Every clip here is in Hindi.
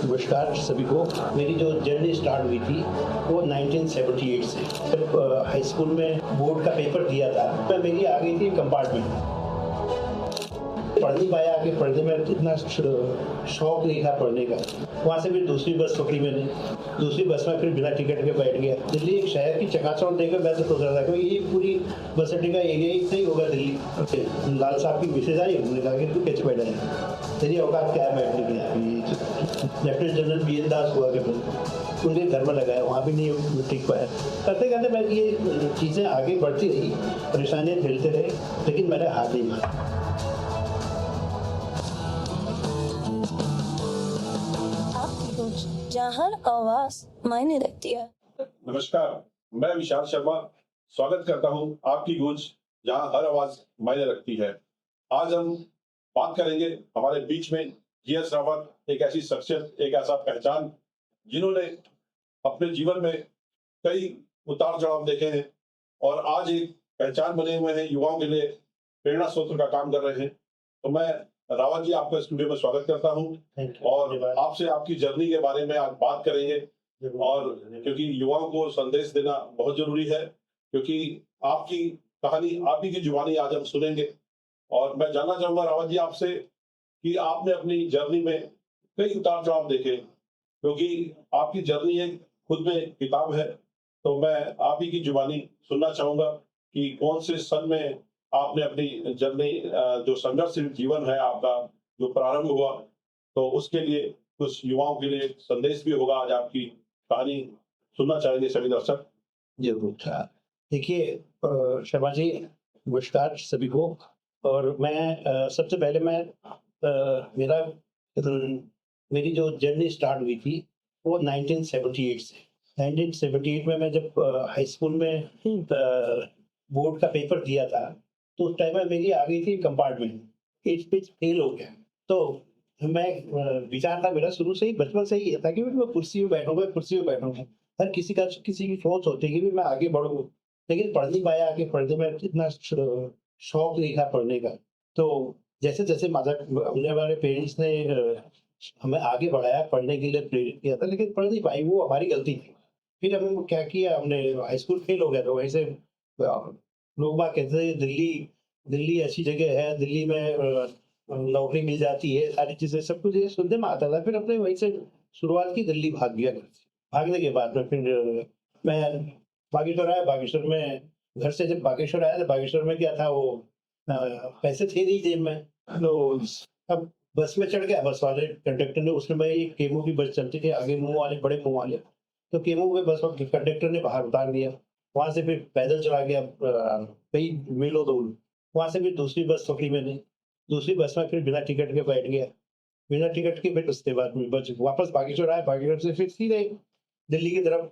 नमस्कार सभी को। मेरी जो जर्नी स्टार्ट हुई थी वो 1978 से। जब हाई स्कूल में बोर्ड का पेपर दिया था मैं मेरी आ गई थी कंपार्टमेंट। पढ़ नहीं पाया, आगे पढ़ने में इतना शौक नहीं था पढ़ने का। वहाँ से फिर दूसरी बस पकड़ी मैंने। दूसरी बस में फिर बिना टिकट के बैठ गया। दिल्ली एक शहर की चकाचौंध देखकर मैं तो सोच रहा था कि ये पूरी बस अड्डे का एरिया ही सही होगा दिल्ली। लाल साहब की मिसेज आई, उन्होंने कहा कि तू कैसे बैठा है, तेरी औकात क्या है बैठने की। लेफ्टिनेंट जनरल बी एन दास हुआ करते, उनके घर में लगाया, वहाँ भी नहीं टिक पाया। करते करते मैं ये चीज़ें आगे बढ़ती रही, परेशानियाँ झेलते रहे, लेकिन मैंने हार नहीं माना। आपकी गूंज जहाँ हर आवाज मायने रखती है। नमस्कार, मैं विशाल शर्मा स्वागत करता हूं आपकी गूंज जहां हर आवाज मायने रखती है। आज हम बात करेंगे हमारे बीच में जीएस रावत, एक ऐसी शख्सियत, एक ऐसा पहचान जिन्होंने अपने जीवन में कई उतार चढ़ाव देखे हैं और आज एक पहचान बने हुए हैं, युवाओं के लिए प्रेरणा स्रोत का काम कर रहे हैं। तो मैं रावत जी आपका स्टूडियो में स्वागत करता हूं और आपसे आपकी जर्नी के बारे में आज बात करेंगे। और क्योंकि युवाओं को संदेश देना बहुत जरूरी है, क्योंकि आपकी कहानी, आप ही की जुबानी आज हम सुनेंगे। और मैं जानना चाहूंगा रावत जी आपसे कि आपने अपनी जर्नी में कई उतार चढ़ाव देखे, क्योंकि आपकी जर्नी एक खुद में किताब है। तो मैं आप ही की जुबानी सुनना चाहूंगा कि कौन से सन में आपने अपनी जर्नी, जो संघर्ष जीवन है आपका जो प्रारंभ हुआ, तो उसके लिए कुछ युवाओं के लिए संदेश भी होगा। आज आपकी कहानी सुनना चाहेंगे सभी दर्शक। जरूर था। देखिए शर्मा जी, नमस्कार सभी को। और मैं सबसे पहले मैं मेरा मेरी जो जर्नी स्टार्ट हुई थी वो 1978 से। 1978 में मैं जब हाई स्कूल में बोर्ड का पेपर दिया था, तो उस टाइम में मेरी आ गई थी कंपार्टमेंट। एज पे फेल हो गया। तो मैं विचार था मेरा शुरू से ही, बचपन से ही था कि मैं कुर्सी में बैठूंगा, कुर्सी में बैठूंगा। हर किसी की सोच होती है कि भी मैं आगे बढ़ूँ, लेकिन पढ़ नहीं पाया, आगे पढ़ने में इतना शौक नहीं था पढ़ने का। तो जैसे-जैसे हमने हमारे पेरेंट्स ने हमें आगे बढ़ाया, पढ़ने के लिए प्रेरित किया था, लेकिन पढ़ नहीं पाई, वो हमारी गलती थी। फिर हमने क्या किया, हमने हाई स्कूल फेल हो गया, तो वहीं से लोग बाग कहते थे दिल्ली दिल्ली ऐसी जगह है, दिल्ली में नौकरी मिल जाती है, सारी चीज़ें, सब कुछ ये सुनने में आता था। फिर हमने वहीं से शुरुआत की, दिल्ली भाग गया घर से। भागने के बाद में फिर मैं बागेश्वर आया। बागेश्वर में घर से जब बागेश्वर आया, तो बागेश्वर में क्या था, वो अ, पैसे थे नहीं जेब में। तो अब बस में चढ़ गया, बस वाले कंडक्टर ने, उस समय एक केमू की बस चलती थी, आगे मुँह वाले, बड़े मुँह वाले। तो केमू में बस कंडक्टर ने बाहर उतार दिया। वहाँ से फिर पैदल चला गया कई मीलों दूर। वहाँ से फिर दूसरी बस पकड़ी मैंने। दूसरी बस में फिर बिना टिकट के बैठ गया। बिना टिकट के फिर उसके बाद में बस वापस बागेश्वर आया। बागेश्वर से फिर सीधे दिल्ली की तरफ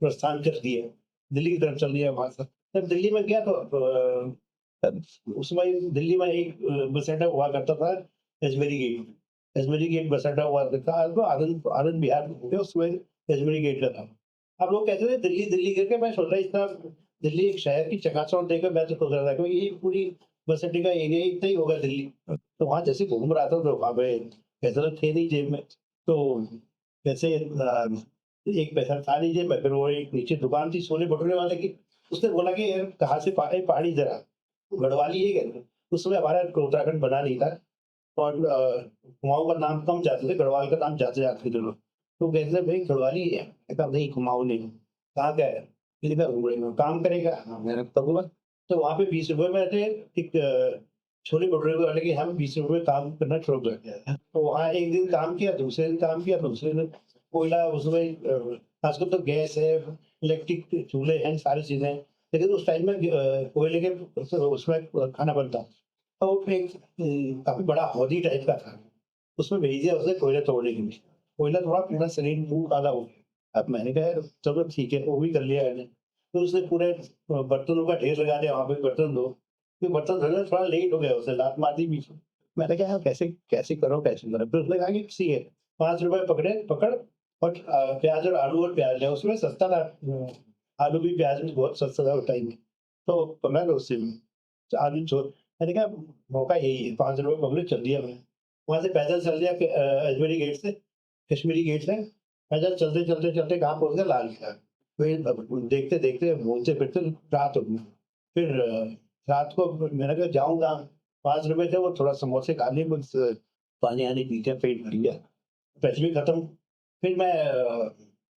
प्रस्थान कर दिया। दिल्ली की तरफ चल दिया वहाँ से। जब दिल्ली में गया तो उस समय दिल्ली में एक बस अड्डा हुआ करता था, अजमेरी गेट। अजमेरी गेट बस अड्डा हुआ करता था। आज तो आनंद आनंद विहार थे उस समय, अजमेरी गेट का था। अब लोग कहते थे दिल्ली दिल्ली करके, मैं सोच रहा इतना दिल्ली एक शहर की चकाचौंध देखकर मैं तो सोच रहा था कि ये पूरी बस अड्डे का एरिया इतना ही होगा दिल्ली। तो वहाँ जैसे घूम रहा था तो वहाँ पे पैसे तो थे नहीं जेब में। तो वैसे एक पैसा था नहीं जेब में। फिर वो एक नीचे दुकान थी छोले भटूरे वाले की। उसने बोला कि यार कहाँ से पहाड़ी जरा गढ़वाली है क्या? उस समय हमारा उत्तराखंड बना नहीं था और कुमाऊँ का नाम कम जाते थे, गढ़वाल का नाम ज़्यादा जाते थे लोग। तो कहते थे भाई गढ़वाली है? मैं कहा नहीं, कुमाऊँ नहीं। कहाँ का है? मैंने कहा उड़े में काम करेगा। हाँ, मैंने तब बोला। तो वहाँ पे 20 रुपए में थे। एक छोले भटूरे वाले के हम 20 रुपए में काम करना शुरू कर दिया। तो वहाँ एक दिन काम किया, दूसरे दिन काम किया, दूसरे दिन कोयला उसमें आजकल तो गैस है, इलेक्ट्रिक चूल्हे हैं, सारी चीज़ें हैं। लेकिन उस टाइम में कोयले के उसमें खाना बनता। तो एक काफ़ी बड़ा हौदी टाइप का था। उसमें भेज दिया उसने कोयला तोड़ने के लिए। कोयला थोड़ा पूरा शरीर मुँह काला हो गया। अब मैंने कहा यार चलो ठीक है, वो भी कर लिया मैंने। फिर उसने पूरे बर्तनों का ढेर लगा दिया, वहाँ पे बर्तन धो। फिर बर्तन धोने में थोड़ा लेट हो गया, उसने लात मार दी बीच में। मैंने कहा यार कैसे कैसे करो, कैसे करो? फिर उसने कहा कि ठीक है, ₹5 पकड़ और प्याज़ और आलू और प्याज़ है, उसमें सस्ता था। आलू भी प्याज़ भी बहुत सस्ता था उस टाइम में। तो पकड़ा लो उससे भी आलू छोड़। मैंने कहा मौका यही है, ₹5 पकड़े, चल दिया मैं। वहाँ से पैदल चल दिया अजमेरी गेट से। कश्मीरी गेट से मैं जब चलते कहाँ पहुँच गया, लाल किला। फिर देखते देखते घूमते फिरते रात हो गई। फिर रात को मैंने कहा जाऊँगा, 5 रुपए थे, वो थोड़ा समोसे खा लिए, कुछ पानी आनी पी के पेट भर गया, पैसे भी खत्म। फिर मैं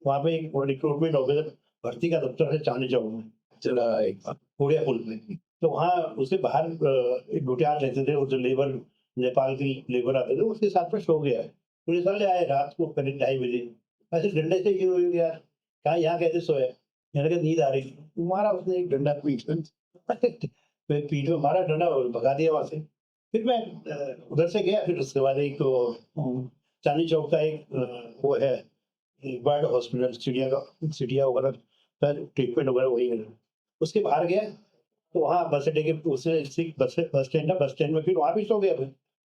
वहाँ पे एक रिक्रूटमेंट ऑफिसर भर्ती का दफ्तर है चांदनी चौक में, चला एक पूड़िया पुल पे। तो वहाँ उसके बाहर एक गुटियार रहते थे, वो जो लेबर, नेपाल की लेबर आते थे, उसके साथ में सो गया है। पुलिस वाले आए रात को करीब 2:30 बजे, ऐसे डंडे से क्यों हुई यार, कहा यहाँ कैसे सोया? मैंने कहा नींद आ रही थी। मारा उसने एक डंडा पीठ पे, पीठ में मारा डंडा और भगा दिया वहाँ से। फिर मैं उधर से गया। फिर उसके बाद एक चांदनी चौक का एक वो है बर्ड हॉस्पिटल, चिड़िया वगैरह का ट्रीटमेंट वगैरह वही है। उसके बाहर गया तो वहाँ बस अड्डे के उससे बस स्टैंड है, बस स्टैंड में फिर वहाँ भी सो गया। फिर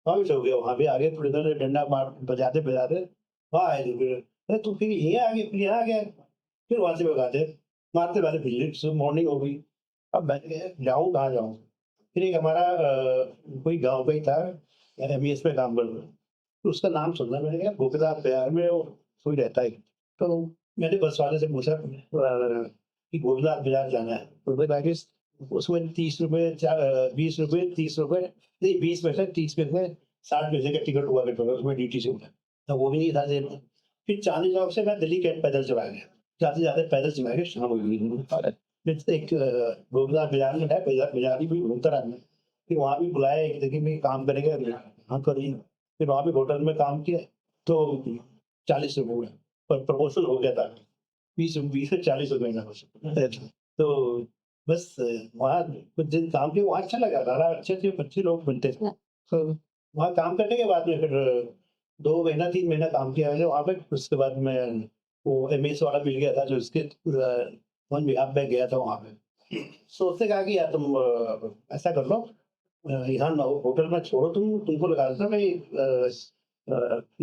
वहाँ भी सो गया, वहाँ भी आगे थोड़ी देर डंडा मार बजाते बजाते वहाँ आए। तो फिर अरे तू फिर ये आ गया, फिर यहाँ आ गया। फिर वहाँ से भगाते मारते मारते फिर मॉर्निंग हो गई। अब मैं जाऊँ कहाँ जाऊँ? फिर एक हमारा कोई गाँव का ही था, एमईएस में काम कर रहा, तो उसका नाम सुना मैंने, कहा गोपीनाथ बिहार में वो कोई रहता है। तो मैंने बस वाले से पूछा कि गोपीनाथ बाजार जाना है, तो बोले भाई उसमें 30 रुपए 20 रुपए 30 रुपए नहीं 20 पैसे 30 पैसे 60 पैसे का टिकट हुआ करता था उसमें ड्यूटी से। तो वो भी नहीं था जेब में। फिर चांदनी चौक से मैं दिल्ली कैंट पैदल चला गया, जाते जाते पैदल चला गया, शाम हो गई। फिर एक गोपीनाथ बाजार में है, बाजार भी घूमता रहा। फिर वहाँ भी बुलाया एक जगह में काम करेगा, हाँ करिए। फिर वहाँ भी होटल में काम किया तो 40 रुपये हुआ, पर प्रमोशन हो गया था, 20 से 40 रुपये का। तो बस वहाँ कुछ दिन काम किया, वहाँ अच्छा लगा, सारा अच्छे लोग मिलते थे। तो वहाँ काम करने के बाद में फिर 2 महीना 3 महीना काम किया मैंने वहाँ पे। उसके बाद मैं वो एमएस वाला मिल गया था जो इसके वन बिहाफ में गया था वहाँ पे। तो उसने कहा कि यार तुम ऐसा कर लो, यहाँ होटल में छोड़ो, तुमको लगा देता मैं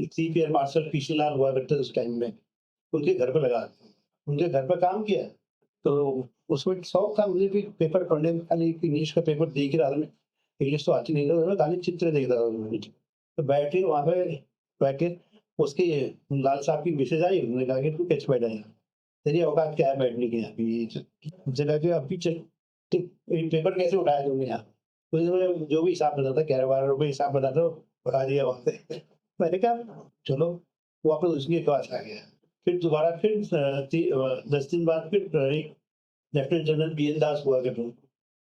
सी एयर मार्शल पीसी लाल हुआ करते उस टाइम में, उनके घर पे लगा, उनके घर पे काम किया। तो उसमें शौक था मुझे भी पेपर पढ़ने में, खाली इंग्लिश का पेपर देख ही रहा था मैं, इंग्लिश तो आती नहीं था, खाली चित्र देख रहा था। तो बैठे वहाँ पे बैठे, उसके लाल साहब की मैसेज आई, उन्होंने कहा कि तू कैसे बैठा है, तेरी औकात क्या है बैठने की? मुझे लगा कि अभी चल पेपर कैसे उठाया तुमने यहाँ? तो इन्होंने जो भी हिसाब बताता 11-12 रुपये हिसाब बताता भगा दिया वहाँ से। मैंने कहा चलो वापस उसके पास आ गया। फिर दोबारा फिर 10 दिन बाद फिर एक लेफ्टिनेंट जनरल बीएन दास हुआ करते,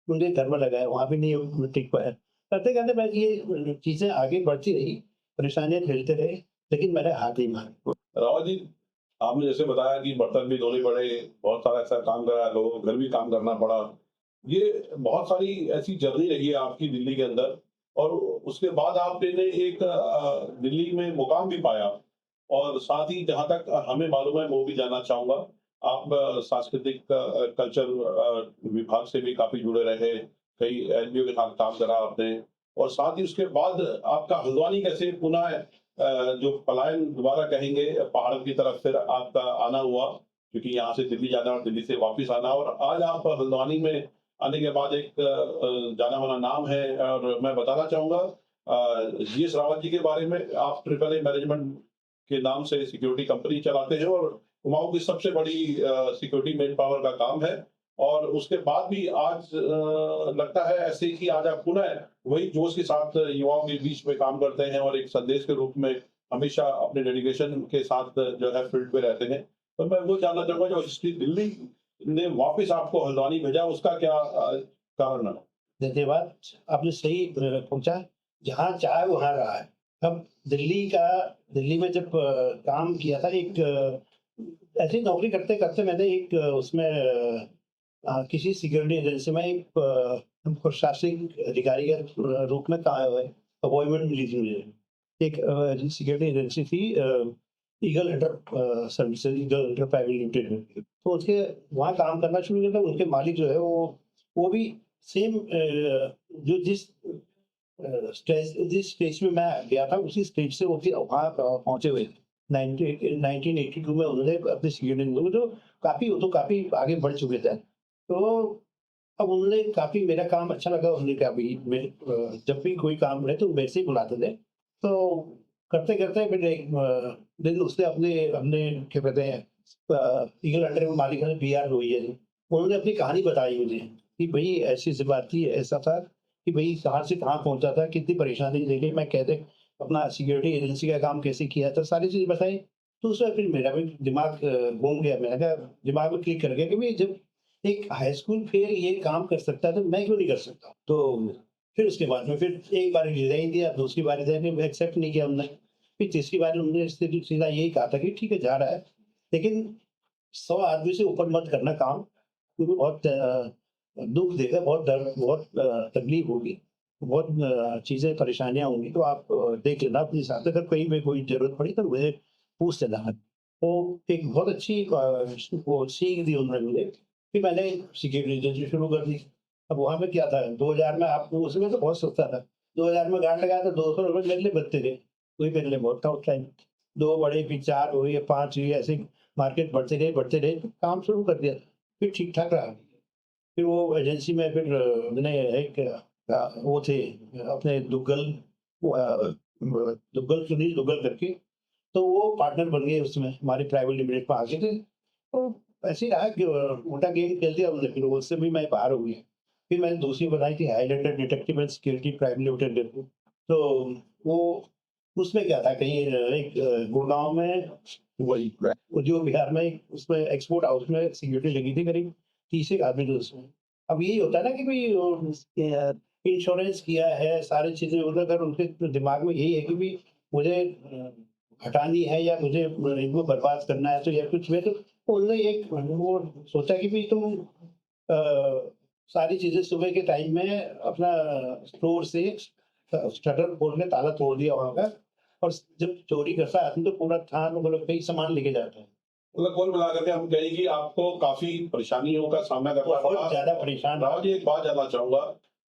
उनके घर में लगाया, वहाँ भी नहीं टिक पाया। करते करते मैं ये चीज़ें आगे बढ़ती रही, परेशानियाँ झेलते रहे, लेकिन मैंने हार नहीं मानी। रावत जी, आपने जैसे बताया कि बर्तन भी धोने पड़े, बहुत सारा ऐसा काम करा, लोगों को घर भी काम करना पड़ा। ये बहुत सारी ऐसी जर्नी रही है आपकी दिल्ली के अंदर, और उसके बाद आपने एक दिल्ली में मुकाम भी पाया, और साथ ही जहाँ तक हमें मालूम है वो भी जानना चाहूँगा, आप सांस्कृतिक कल्चर विभाग से भी काफ़ी जुड़े रहे, कई एनजीओ के साथ काम करा आपने, और साथ ही उसके बाद आपका हल्द्वानी कैसे पुनः जो पलायन दोबारा कहेंगे पहाड़ की तरफ से आपका आना हुआ, क्योंकि यहाँ से दिल्ली जाना और दिल्ली से वापस आना, और आज आप हल्द्वानी में आने के बाद एक जाना माना नाम है। और मैं बताना चाहूँगा जीएस रावत जी के बारे में, आप ट्रिपल ए मैनेजमेंट के नाम से सिक्योरिटी कंपनी चलाते हैं, और कुमाऊं की सबसे बड़ी सिक्योरिटी मैन पावर का काम है। और उसके बाद भी आज लगता है ऐसे कि आज आप पुनः वही जोश के साथ युवाओं के बीच में काम करते हैं, और एक संदेश के रूप में हमेशा अपने डेडिकेशन के साथ जो है फील्ड पे रहते हैं। तो मैं वो जानना चाहूंगा, जो हिस्ट्री दिल्ली ने वापस आपको हल्द्वानी भेजा, उसका क्या कारण है? धन्यवाद, आपने सही पूछा, जहाँ चाहे वहाँ रहा है। अब दिल्ली में जब काम किया था, एक ऐसी नौकरी करते करते मैंने एक उसमें किसी सिक्योरिटी एजेंसी में एक प्रशासनिक अधिकारी के रूप में अपॉइंटमेंट मिली थी मुझे। एक सिक्योरिटी एजेंसी थी eagle inter services, eagle inter private limited. तो उसके वहाँ काम करना शुरू किया था। उनके मालिक जो है वो भी सेम जो जिस स्टेज में मैं गया था उसी स्टेज से वो फिर वहाँ पहुँचे हुए थे। 1982 में उन्होंने अपने सिक्योरिटी तो काफ़ी आगे बढ़ चुके थे। तो अब उन्होंने काफ़ी, मेरा काम अच्छा लगा, उन्होंने कहा भाई मेरे जब भी कोई काम रहे तो मेरे से ही बुलाते थे। तो करते करते फिर एक लेकिन उसने अपने अपने क्या कहते हैं ईगल अंडर में मालिक ने बी आर हुई है जी, उन्होंने अपनी कहानी बताई मुझे कि भाई ऐसी सी बात थी, ऐसा था कि भाई कहाँ से कहाँ पहुंचा था, कितनी परेशानी देखी, मैं कैसे अपना सिक्योरिटी एजेंसी का काम कैसे किया था, सारी चीज़ बताई। तो उसमें फिर मेरा भी दिमाग घूम गया, मैंने कहा दिमाग में क्लिक कर गया कि भाई जब एक हाई स्कूल फेल ये काम कर सकता है तो मैं क्यों नहीं कर सकता। तो फिर उसके बाद में फिर एक बार रिजाइन दिया, दूसरी बार रिजाइन एक्सेप्ट नहीं किया उन्होंने, फिर तीसरी बार उन्होंने सीधा यही कहा था कि ठीक है जा रहा है, लेकिन 100 आदमी से ऊपर मत करना काम, क्योंकि बहुत दुःख देगा, बहुत दर्द, बहुत तकलीफ होगी, बहुत चीज़ें परेशानियाँ होंगी, तो आप देख लेना अपने साथ, अगर कहीं पे कोई ज़रूरत पड़ी तो मुझे पूछ लेना। तो एक बहुत अच्छी वो सीख दी उन्होंने मुझे, फिर मैंने सिक्योरिटी एजेंसी शुरू कर दी। अब वहाँ पे क्या था 2000 में, आपको उसमें तो बहुत सस्ता था, 2000 में गांठ लगाया तो ₹200 मेरे लिए बचते थे, वही मेरे लिए बहुत था उस टाइम। 2 बढ़े, फिर 4 हुए, 5 हुए, ऐसे मार्केट बढ़ते रहे, तो काम शुरू कर दिया, फिर ठीक-ठाक रहा। फिर वो एजेंसी में फिर मैंने एक वो थे अपने दुग्गल, दुग्गल सुनील दुग्गल करके, तो वो पार्टनर बन गए उसमें, हमारे प्राइवेट लिमिटेड में आ गए थे। तो ऐसे ही रहा कि उल्टा गेम खेल दिया उन्होंने, फिर उससे भी मैं बाहर हो गया। फिर मैंने दूसरी बनाई थी highlighter detective and security private limited करके। तो वो उसमें क्या था, कहीं एक गुड़गाँव में, वही उद्योग विहार में एक उसमें एक्सपोर्ट हाउस में सिक्योरिटी लगी थी करीब 30 एक आदमी थे उसमें। अब यही होता है ना कि भई इंश्योरेंस किया है, सारी चीज़ें उधर, अगर उनके दिमाग में यही है कि भई मुझे हटानी है या मुझे इनको बर्बाद करना है, तो या कुछ भी, तो उन्होंने एक वो सोचा कि भई तुम सारी चीज़ें सुबह के टाइम में अपना स्टोर से शटर खोल के ताला तोड़ दिया वहाँ का, और जब चोरी करता है आदमी तो पूरा थान मतलब कई सामान लेके जाता है। मतलब कुल मिलाकर के हम कहें कि आपको काफ़ी परेशानियों का सामना करना बहुत पड़ा। ज़्यादा परेशान राव जी, एक बात जानना चाहूँगा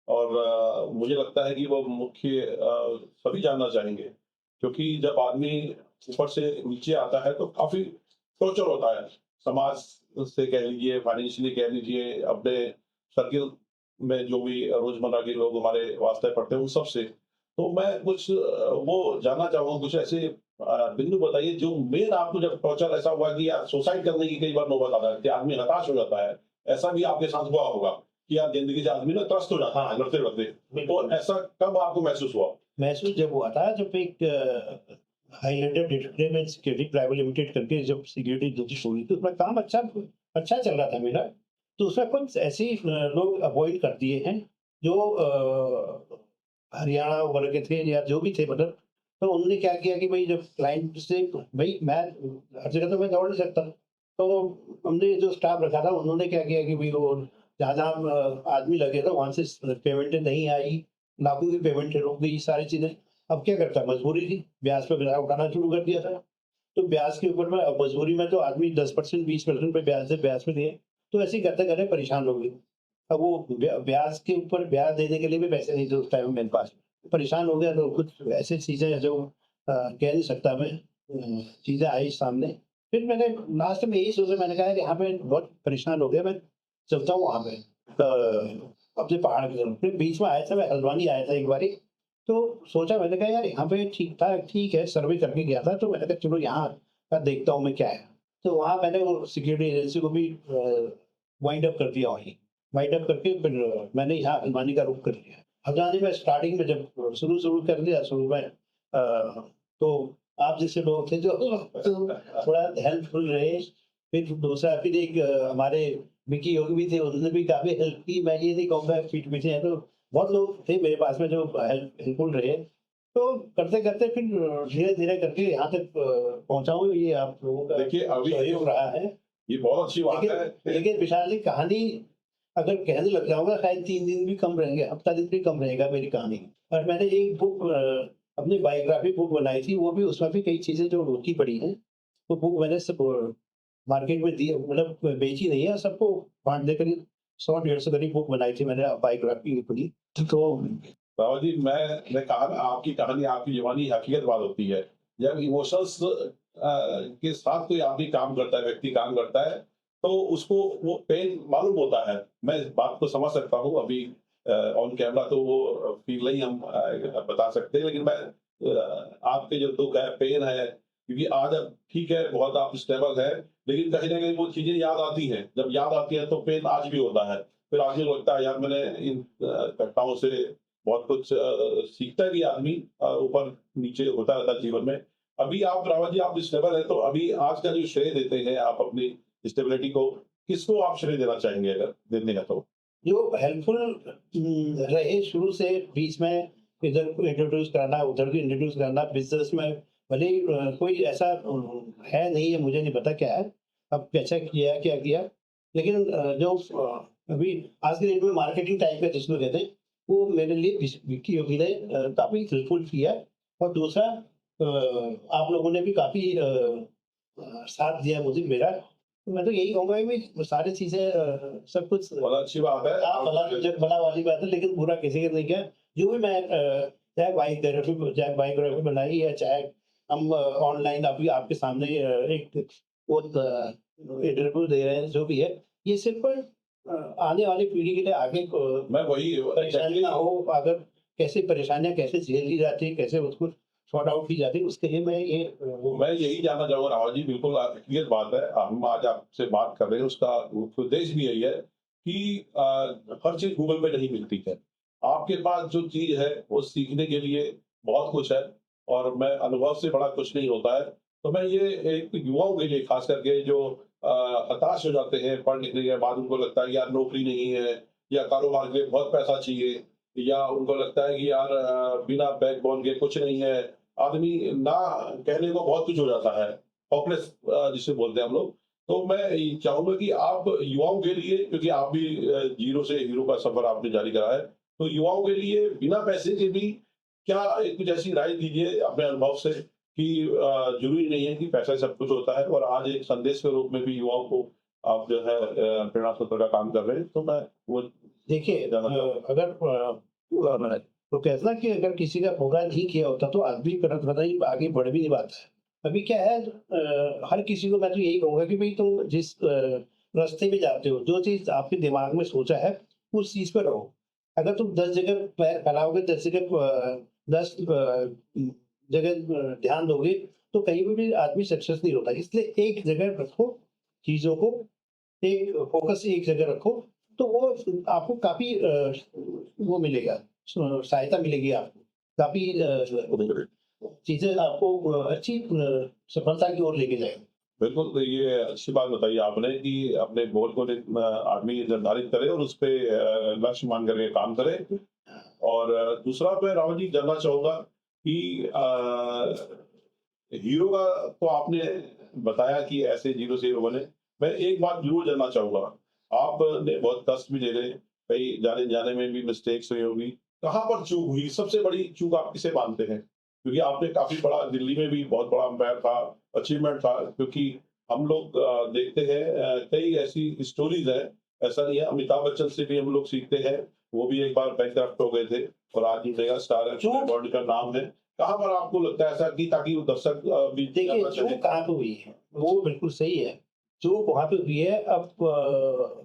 और मुझे लगता है कि वो मुख्य सभी जानना चाहेंगे, क्योंकि जब आदमी ऊपर से नीचे आता है तो काफ़ी टॉर्चर होता है। समाज से कह लीजिए, फाइनेंशियली कह लीजिए, अपने सर्किल में जो भी रोज़मर्रा के लोग हमारे वास्ते पड़ते हैं, उन सब से। तो मैं कुछ वो जानना चाहूँगा, कुछ ऐसे बिंदु बताइए जो मेन आपको जब टॉर्चर ऐसा हुआ कि यार सुसाइड करने की कई बार नौबत आता है कि आदमी हताश हो जाता है। ऐसा भी आपके साथ हुआ होगा कि यार ज़िंदगी से आदमी ना त्रस्त हो जाता है लड़ते-लड़ते। तो ऐसा कब आपको महसूस हुआ? महसूस जब हुआ था, जब एक highlighter detective and security private limited करके जब सिक्योरिटी एजेंसी शुरू हुई, तो उसमें काम अच्छा अच्छा चल रहा था मेरा। तो उसमें कुछ ऐसे लोग अवॉइड कर दिए हैं जो हरियाणा वगैरह के थे या जो भी थे मतलब। तो उन्होंने क्या किया कि भई जब क्लाइंट से, भई मैं हर जगह तो मैं दौड़ नहीं सकता। तो हमने जो स्टाफ रखा था उन्होंने क्या किया कि भई वो जहाँ-जहाँ आदमी लगे थे वहाँ से पेमेंटें नहीं आई, लाखों की पेमेंटें रुक गई, सारी चीज़ें। अब क्या करता, मजबूरी थी, ब्याज पे ब्याज उठाना शुरू कर दिया था। तो ब्याज के ऊपर में, अब मजबूरी में तो आदमी 10% 20% पे ब्याज पे दिए। तो ऐसे ही करते-करते परेशान हो गए। अब वो ब्याज के ऊपर ब्याज देने के लिए भी पैसे नहीं थे उस टाइम मेरे पास। परेशान हो गया, तो कुछ ऐसी चीज़ें हैं जो कह नहीं सकता मैं, चीज़ें आई सामने। फिर मैंने लास्ट में यही सोचा, मैंने कहा यार यहाँ पे बहुत परेशान हो गया, मैं चलता हूँ वहाँ पे अपने पहाड़ की तरफ। फिर बीच में आया था, मैं हल्द्वानी आया था एक बारी, तो सोचा, मैंने कहा यार यहाँ पे ठीक-ठाक ठीक है, सर्वे करके गया था, तो मैंने कहा चलो यहाँ का देखता हूँ मैं क्या है। तो वहाँ मैंने वो सिक्योरिटी एजेंसी को भी वाइंड अप कर दिया वहीं। वाइंड अप करके फिर मैंने यहाँ हल्द्वानी का रुख कर लिया। हल्द्वानी में स्टार्टिंग में जब शुरू कर दिया, शुरू में तो आप जैसे लोग थे जो थोड़ा हेल्पफुल रहे। फिर दूसरा, फिर एक हमारे विकी योगी भी थे, उन्होंने भी काफ़ी हेल्प की। मैं ये नहीं कहूँगा पीठ पीछे हैं, तो बहुत लोग थे मेरे पास में जो हेल्पफुल रहे। तो करते-करते फिर धीरे-धीरे करके यहाँ तक पहुँचा हूँ। ये आप लोगों का देखिए, अभी सहयोग रहा है। ये बहुत अच्छी बात है। लेकिन विशाल जी, कहानी अगर कहने लग जाऊँगा शायद 3 दिन भी कम रहेंगे, हफ्ता दिन भी कम रहेगा मेरी कहानी। और मैंने एक बुक अपनी बायोग्राफी बुक बनाई थी, वो भी, उसमें भी कई चीज़ें जो रोकी पड़ी हैं, वो बुक मैंने सब मार्केट में दी, मतलब बेची नहीं है, सबको बाँटने के लिए 100-150 करीब बुक बनाई थी मैंने बायोग्राफी की पूरी। तो बाबा जी, मैं कहा ना, आपकी कहानी आपकी ज़ुबानी हकीकत बात होती है। जब इमोशंस के साथ कोई आदमी काम करता है, व्यक्ति काम करता है, तो उसको वो पेन मालूम होता है। मैं इस बात को समझ सकता हूँ। अभी ऑन कैमरा तो वो फील नहीं हम बता सकते, लेकिन मैं आपके जो दुःख है, पेन है, क्योंकि आज अब ठीक है, बहुत आप स्टेबल है, लेकिन कहीं ना कहीं वो चीजें याद आती हैं। जब याद आती है तो पेन आज भी होता है। फिर आज भी लगता है यार, मैंने इन घटनाओं से बहुत कुछ सीखता भी आदमी, ऊपर नीचे होता रहता है जीवन में। अभी आप रावत जी, आप स्टेबल है, तो अभी आज का जो श्रेय देते हैं आप अपनी स्टेबिलिटी को, किसको आप श्रेय देना चाहेंगे अगर देते हैं तो? जो हेल्पफुल रहे शुरू से, बीच में इधर को इंट्रोड्यूस करना, उधर को इंट्रोड्यूस करना, बिजनेस में भले ही कोई ऐसा है नहीं है, मुझे नहीं पता क्या है, अब कैसा किया क्या किया, लेकिन जो अभी आज के डेट में मार्केटिंग टाइप का जिसको कहते हैं, वो मेरे लिए विक्की योगी ने काफ़ी हेल्पफुल किया है। और दूसरा आप लोगों ने भी काफ़ी साथ दिया मुझे मेरा। तो मैं तो यही कहूँगा कि सारी चीज़ें सब कुछ बहुत अच्छी बात है। हाँ, भला वाली बात है, लेकिन बुरा किसी का नहीं किया। जो भी मैं चाहे बायोग्राफी बनाई है, चाहे हम ऑनलाइन अभी आपके सामने एक वो इंटरव्यू दे रहे हैं, जो भी है, ये सिर्फ आने वाली पीढ़ी के लिए आगे मैं वही परेशानी ना हो, अगर कैसे परेशानियाँ कैसे झेली जाती है, कैसे उसको सॉर्ट आउट की जाती है, उसके लिए मैं ये मैं यही जानना चाहूंगा रावत जी, बिल्कुल क्लियर बात है। हम आज आपसे बात कर रहे हैं, उसका उद्देश्य भी यही है कि हर चीज गूगल पे नहीं मिलती है। आपके पास जो चीज है वो सीखने के लिए बहुत कुछ है, और मैं अनुभव से बड़ा कुछ नहीं होता है। तो मैं ये एक युवाओं के लिए खास करके जो हताश हो जाते हैं पढ़ लिखने के बाद, उनको लगता है कि यार नौकरी नहीं है, या कारोबार के लिए बहुत पैसा चाहिए, या उनको लगता है कि यार बिना बैकबोन के कुछ नहीं है, आदमी ना कहने को बहुत कुछ हो जाता है, होपलेस जिसे बोलते हैं हम लोग। तो मैं ये चाहूंगा कि आप युवाओं के लिए, क्योंकि आप भी जीरो से हीरो का सफर आपने जारी करा है, तो युवाओं के लिए बिना पैसे के भी क्या कुछ ऐसी राय दीजिए अपने अनुभव से कि जरूरी नहीं है कि पैसा सब कुछ होता है, और आज एक संदेश के रूप में भी युवाओं को आप जो है प्रेरणा स्रोत का काम कर रहे हैं। तो मैं वो देखिए अगर तो कहना कि अगर किसी का पूरा नहीं किया होता तो आदमी करत पता ही आगे बढ़ भी नहीं पाता है। अभी क्या है, हर किसी को मैं तो यही कहूंगा कि भाई तुम जिस रास्ते में जाते हो, जो चीज आपके दिमाग में सोचा है उस चीज पर रहो। अगर तुम 10 जगह पैर फैलाओगे, 10 जगह 10 जगह ध्यान दोगे, तो कहीं पर भी आदमी सक्सेस नहीं होता। इसलिए एक जगह रखो चीजों को, एक फोकस एक जगह रखो, तो वो आपको काफ़ी वो मिलेगा, सहायता मिलेगी आपको। काफ़ी चीज़ें आपको अच्छी सफलता की ओर लेके जाएँगी। बिल्कुल, तो ये अच्छी बात बताई आपने कि अपने गोल को आदमी निर्धारित करे और उस पे लक्ष्य मान करके काम करे। और दूसरा मैं रावत जी जानना चाहूंगा कि हीरो का तो आपने बताया कि ऐसे जीरो से हीरो बने। मैं एक बात जरूर जानना चाहूंगा, आपने बहुत कष्ट भी झेले, कई जाने जाने में भी मिस्टेक्स हुई होगी, कहाँ पर चूक हुई, सबसे बड़ी चूक आप किसे मानते हैं? क्योंकि आपने काफी बड़ा, दिल्ली में भी बहुत बड़ा अंपायर था, अचीवमेंट था। क्योंकि हम लोग देखते हैं कई ऐसी स्टोरीज है, ऐसा नहीं है, अमिताभ बच्चन से भी हम लोग सीखते हैं। वो भी एक बार बैंकक्रप्ट हो गए थे और आज ही मेगा स्टार है, जो वर्ल्ड का नाम है। कहाँ पर आपको लगता है ऐसा कि ताकि वो दर्शक भी देखिए जानना जो चाहे? कहाँ पे हुई है वो बिल्कुल सही है, जो वहाँ पे हुई है। अब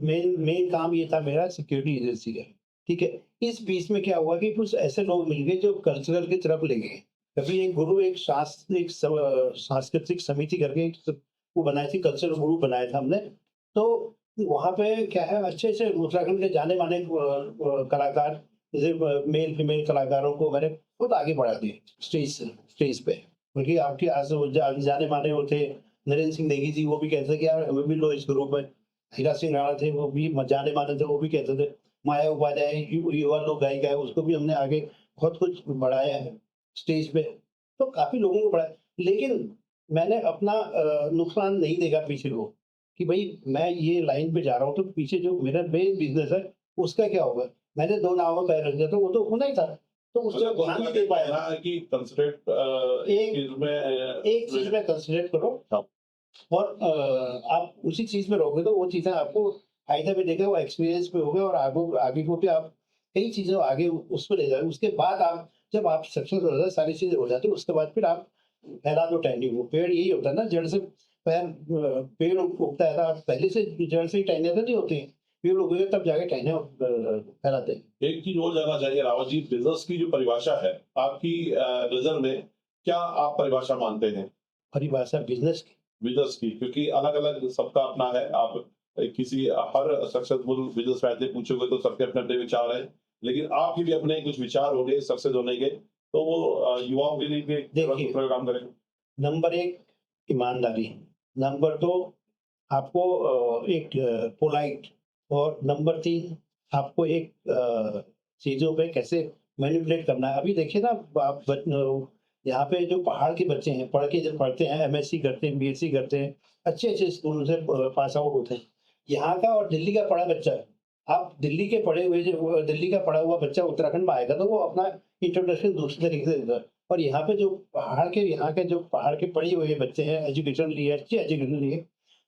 मेन मेन काम ये था मेरा सिक्योरिटी एजेंसी का, ठीक है। इस बीच में क्या हुआ कि कुछ ऐसे लोग मिल गए जो कल्चरल की तरफ ले गए। कभी एक गुरु, एक सांस्कृतिक समिति करके वो बनाई थी, कल्चरल गुरु बनाया था हमने। तो वहाँ पे क्या है, अच्छे से उत्तराखंड के जाने माने कलाकार, जैसे मेल फीमेल कलाकारों को मैंने खुद आगे बढ़ा दिया स्टेज पे। क्योंकि आपके आज जाने माने वो थे, नरेंद्र सिंह नेगी जी, वो भी कहते थे कि यार हमें भी लो इस ग्रुप में। हीरा सिंह राणा थे, वो भी जाने माने थे, वो भी कहते थे। माया उपाध्याय युवा लोक गायिका है, उसको भी हमने आगे बहुत कुछ बढ़ाया है स्टेज पे। तो काफी लोगों को बढ़ाया, लेकिन मैंने अपना नुकसान नहीं देखा पीछे को, कि भाई मैं ये लाइन पे जा रहा हूँ तो पीछे जो मेरा मेन बिजनेस है उसका क्या होगा। मैंने 2 नावों में पैर रख दिया तो वो तो होना ही था, तो उसका मतलब ध्यान दोनों नहीं का दे पाया। कहना है कि कंसंट्रेट एक चीज में कंसंट्रेट करो, हाँ। और आप उसी चीज में रहोगे तो वो चीजें आपको फायदा भी देगा, वो एक्सपीरियंस भी होगा, और आगे आगे को भी आप कई चीजें आगे उस पर ले जाओगे। उसके बाद आप जब आप सक्सेस हो जाते, सारी चीजें हो जाती है, उसके बाद फिर आप फैला दो टहनी को। पेड़ यही होता है ना, जड़ से पेड़ उगता है ना, पहले से जड़ से ही टहनियां तो नहीं होती हैं, पेड़ उगेगा तब जाके टहनियां फैलाते हैं। एक चीज और जानना चाहिए रावत जी, बिजनेस की जो परिभाषा है आपकी नजर में, क्या आप परिभाषा मानते हैं? परिभाषा बिजनेस की। बिजनेस की, क्योंकि अलग-अलग सबका अपना है। आप किसी हर सक्सेसफुल बिजनेसमैन से पूछोगे तो सबके अपने-अपने विचार हैं, लेकिन आपके भी अपने कुछ विचार होंगे सक्सेस होने के, तो वो युवाओं के लिए भी देखिए, प्रोग्राम करें। नंबर 1 ईमानदारी, नंबर 2 आपको एक पोलाइट, और नंबर 3 आपको एक चीज़ों पे कैसे मैनिपुलेट करना है। अभी देखिए ना, आप यहाँ पे जो पहाड़ के बच्चे हैं, पढ़ के जब पढ़ते हैं, एमएससी करते हैं, बीएससी करते हैं, अच्छे-अच्छे स्कूल से पास आउट होते हैं। यहाँ का और दिल्ली का पढ़ा बच्चा, आप दिल्ली के पढ़े हुए जो दिल्ली का पढ़ा हुआ बच्चा उत्तराखंड में आएगा तो वो अपना इंट्रोडक्शन दूसरे तरीके से देगा। और यहाँ पे जो पहाड़ के पढ़े हुए बच्चे हैं, एजुकेशन लिए, अच्छी एजुकेशन लिए,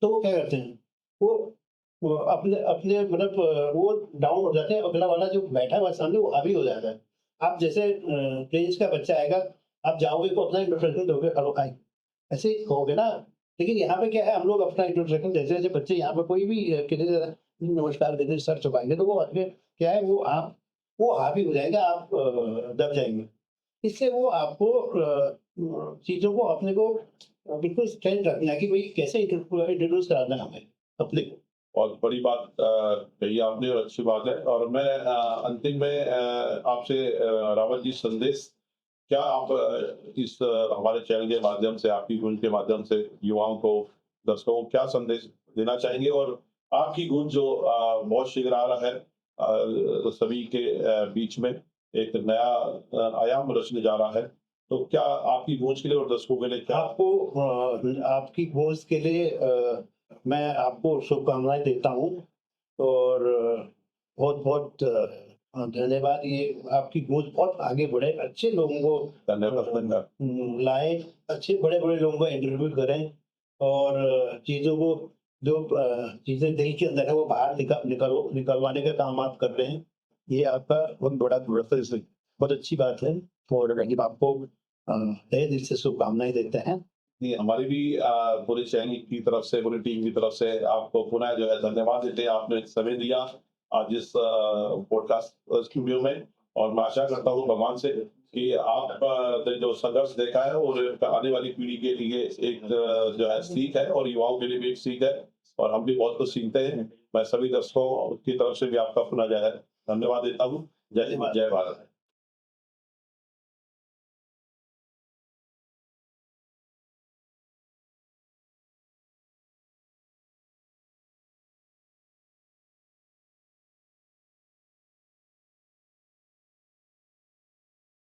तो वो क्या करते हैं, वो अपने अपने मतलब वो डाउन हो जाते हैं, अगला वाला जो बैठा हुआ है सामने वो हावी हो जाता है। आप जैसे प्रिंस का बच्चा आएगा, आप जाओगे तो अपना इंट्रोडक्शन दोगे, हेलो हाय, ऐसे ही कहोगे ना। लेकिन यहाँ पे क्या है, हम लोग अपना इंट्रोडक्शन जैसे-जैसे बच्चे यहाँ पे कोई भी किसी से नमस्कार देते सर झुकाएँगे तो वो आगे क्या है, वो हावी हो जाएगा, आप दब जाएँगे। इससे वो आपको चीज़ों को अपने को बिल्कुल स्ट्रेंथ रखना है कि भई कैसे इंट्रोड्यूस कराना है हमें अपने को। बहुत बड़ी बात कही आपने और अच्छी बात है। और मैं अंतिम में आपसे रावत जी, संदेश क्या आप इस हमारे चैनल के माध्यम से, आपकी गूंज के माध्यम से युवाओं को, दर्शकों को क्या संदेश देना चाहेंगे? और आपकी गूंज जो बहुत शीघ्र आ रहा है सभी के बीच में एक नया आयाम रचने जा रहा है, तो क्या आपकी गूंज के लिए और दर्शकों के लिए क्या? आपकी गूंज के लिए मैं आपको शुभकामनाएँ देता हूँ, और बहुत-बहुत धन्यवाद। ये आपकी गूंज बहुत आगे बढ़े, अच्छे लोगों को धन्यवाद। लाएँ, अच्छे बड़े-बड़े लोगों को इंटरव्यू करें, और चीज़ों को जो चीज़ें दिल के अंदर है वो बाहर निकलवाने का काम आप कर रहे हैं। ये आपका बहुत बड़ा बहुत अच्छी बात है, और आपको तहे दिल से शुभकामनाएँ देते हैं। नहीं, हमारी भी पूरे चैनल की तरफ से, पूरी टीम की तरफ से आपको पुनः जो है धन्यवाद देते हैं। आपने समय दिया आज इस पॉडकास्ट स्टूडियो में, और मैं आशा करता हूँ भगवान से कि आप ने जो संघर्ष देखा है और आने वाली पीढ़ी के लिए एक जो है सीख है, और युवाओं के लिए भी एक सीख है, और हम भी बहुत कुछ सीखते हैं। मैं सभी दर्शकों की तरफ से भी आपका पुनः जो है धन्यवाद देता हूँ। जय हिंद, जय भारत।